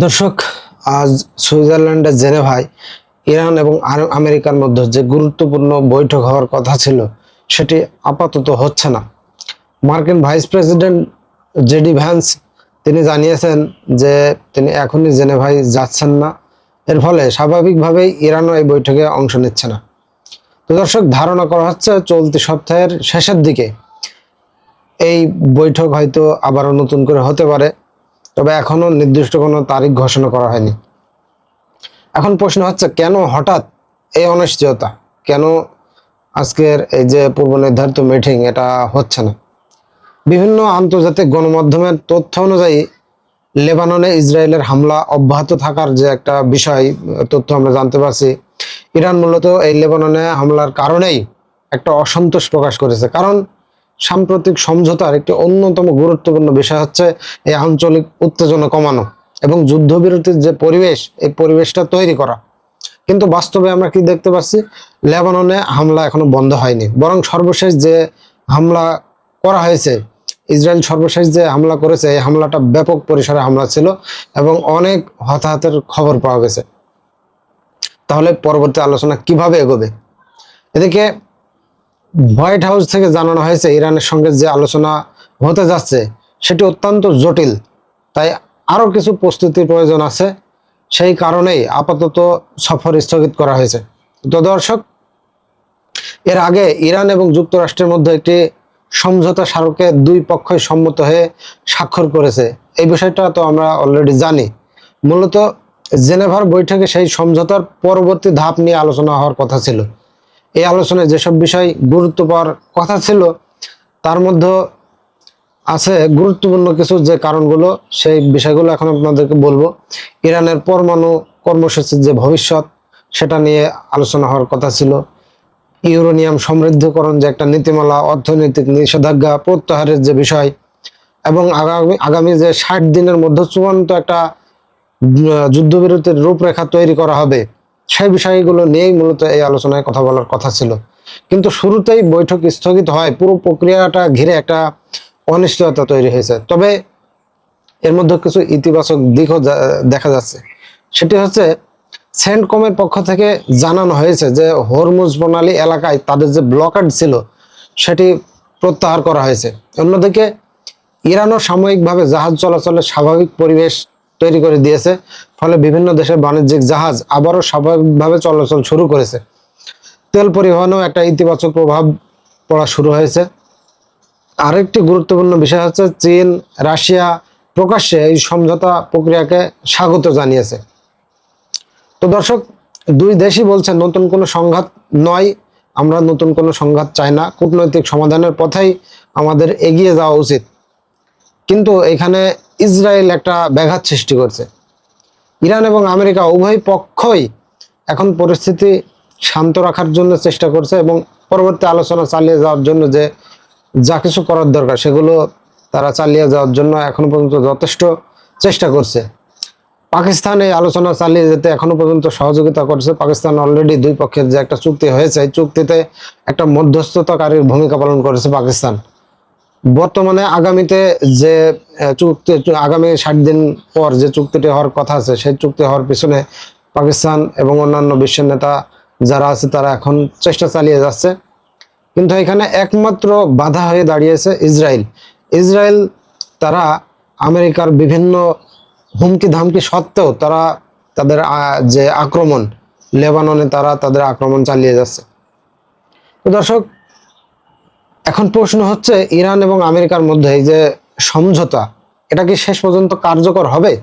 দর্শক, আজ সুইজারল্যান্ডের জেনেভায় ইরান এবং আমেরিকার মধ্যে যে গুরুত্বপূর্ণ বৈঠক হওয়ার কথা ছিল সেটি আপাতত হচ্ছে না। মার্কিন ভাইস প্রেসিডেন্ট জেডি ভ্যান্স তিনি জানিয়েছেন যে তিনি এখনই জেনেভায় যাচ্ছেন না। এর ফলে স্বাভাবিকভাবেই ইরানও এই বৈঠকে অংশ নিচ্ছে না। তো দর্শক, ধারণা করা হচ্ছে চলতি সপ্তাহের শেষের দিকে এই বৈঠক হয়তো আবারও নতুন করে হতে পারে, তবে এখনো নির্দিষ্ট কোনো তারিখ ঘোষণা করা হয়নি। এখন প্রশ্ন হচ্ছে, কেন হঠাৎ এই অনিশ্চয়তা? কেন আজকের এই যে পূর্ব নির্ধারিত মিটিং এটা হচ্ছে না? বিভিন্ন আন্তর্জাতিক গণমাধ্যমের তথ্য অনুযায়ী লেবাননে ইসরায়েলের হামলা অব্যাহত থাকার যে একটা বিষয় তথ্য আমরা জানতে পারছি, ইরান মূলত এই লেবাননে হামলার কারণেই একটা অসন্তোষ প্রকাশ করেছে। কারণ সাম্প্রতিক সমঝোতার একটি অন্যতম গুরুত্বপূর্ণ বিষয় হচ্ছে এই আঞ্চলিক উত্তেজনা কমানো এবং যুদ্ধবিরতির যে পরিবেশ, এই পরিবেশটা তৈরি করা। কিন্তু বাস্তবে আমরা কি দেখতে পাচ্ছি? লেবাননে হামলা এখনো বন্ধ হয়নি, বরং সর্বশেষ যে হামলা করা হয়েছে, ইসরায়েল সর্বশেষ যে হামলা করেছে, এই হামলাটা ব্যাপক পরিসরে হামলা ছিল এবং অনেক হতাহতের খবর পাওয়া গেছে। তাহলে পরবর্তী আলোচনা কিভাবে এগোবে? এদিকে হোয়াইট হাউস থেকে জানানো হয়েছে ইরানের সঙ্গে যে আলোচনা হতে যাচ্ছে সেটি অত্যন্ত জটিল, তাই আরো কিছু প্রস্তুতির প্রয়োজন আছে। সেই কারণেই আপাতত সফর স্থগিত করা হয়েছে। তো দর্শক, এর আগে ইরান এবং যুক্তরাষ্ট্রের মধ্যে একটি সমঝোতা স্মারকে দুই পক্ষই সম্মত হয়ে স্বাক্ষর করেছে। এই বিষয়টা তো আমরা অলরেডি জানি। মূলত জেনেভার বৈঠকে সেই সমঝোতার পরবর্তী ধাপ নিয়ে আলোচনা হওয়ার কথা ছিল। এই আলোচনায় যেসব বিষয় গুরুত্ব পাওয়ার কথা ছিল তার মধ্যে আছে গুরুত্বপূর্ণ কিছু যে কারণগুলো, সেই বিষয়গুলো এখন আপনাদেরকে বলবো। ইরানের পরমাণু কর্মসূচির যে ভবিষ্যৎ, সেটা নিয়ে আলোচনা হওয়ার কথা ছিল। ইউরেনিয়াম সমৃদ্ধকরণ যে একটা নীতিমালা, অর্থনৈতিক নিষেধাজ্ঞা প্রত্যাহারের যে বিষয়, এবং আগামী যে 60 দিনের মধ্যে চূড়ান্ত একটা যুদ্ধবিরতির রূপরেখা তৈরি করা হবে, সেই বিষয়গুলো নিয়েই মূলত এই আলোচনায় কথা বলার কথা ছিল। কিন্তু শুরুতেই বৈঠক স্থগিত হয়, পুরো প্রক্রিয়াটা ঘিরে একটা অনিশ্চয়তা তৈরি হয়েছে। তবে এর মধ্যে কিছু ইতিবাচক দিকও দেখা যাচ্ছে। সেটি হচ্ছে, সেন্টকমের পক্ষ থেকে জানানো হয়েছে যে হরমুজ প্রণালী এলাকায় তাদের যে ব্লকাড ছিল সেটি প্রত্যাহার করা হয়েছে। অন্যদিকে ইরানও সাময়িকভাবে জাহাজ চলাচলের স্বাভাবিক পরিবেশ তৈরি করে দিয়েছে, ফলে বিভিন্ন দেশের বাণিজ্যিক জাহাজ আবারও স্বাভাবিকভাবে চলাচল শুরু করেছে। তেল পরিবহনেও একটা ইতিবাচক প্রভাব পড়া শুরু হয়েছে। আরেকটি গুরুত্বপূর্ণ বিষয় হচ্ছে, চীন, রাশিয়া প্রকাশ্যে এই সমঝোতা প্রক্রিয়াকে স্বাগত জানিয়েছে। তো দর্শক, দুই দেশই বলছে নতুন কোনো সংঘাত নয়, আমরা নতুন কোনো সংঘাত চাই না, কূটনৈতিক সমাধানের পথেই আমাদের এগিয়ে যাওয়া উচিত। কিন্তু এখানে ইসরায়েল একটা ব্যাঘাত সৃষ্টি করছে। ইরান এবং আমেরিকা উভয় পক্ষই এখন পরিস্থিতি শান্ত রাখার জন্য চেষ্টা করছে এবং পরবর্তী আলোচনা চালিয়ে যাওয়ার জন্য যে যা কিছু করার দরকার সেগুলো তারা চালিয়ে যাওয়ার জন্য এখনো পর্যন্ত যথেষ্ট চেষ্টা করছে। পাকিস্তান এই আলোচনা চালিয়ে যেতে এখনো পর্যন্ত সহযোগিতা করছে। পাকিস্তান অলরেডি দুই পক্ষের যে একটা চুক্তি হয়েছে, এই চুক্তিতে একটা মধ্যস্থতাকারীর ভূমিকা পালন করেছে পাকিস্তান। বর্তমানে আগামীতে যে চুক্তি, আগামী 60 দিন পর যে চুক্তিটি হওয়ার কথা আছে, সেই চুক্তি হওয়ার পিছনে পাকিস্তান এবং অন্যান্য বিশ্বের নেতা যারা আছে তারা এখন চেষ্টা চালিয়ে যাচ্ছে। কিন্তু এখানে একমাত্র বাধা হয়ে দাঁড়িয়েছে ইসরায়েল। ইসরায়েল তারা আমেরিকার বিভিন্ন হুমকি ধামকি সত্ত্বেও তারা তাদের যে আক্রমণ লেবাননে, তারা তাদের আক্রমণ চালিয়ে যাচ্ছে। তো দর্শক, এখন প্রশ্ন হচ্ছে, ইরান এবং আমেরিকার মধ্যে এই যে সমঝোতা, এটা কি শেষ পর্যন্ত কার্যকর হবে?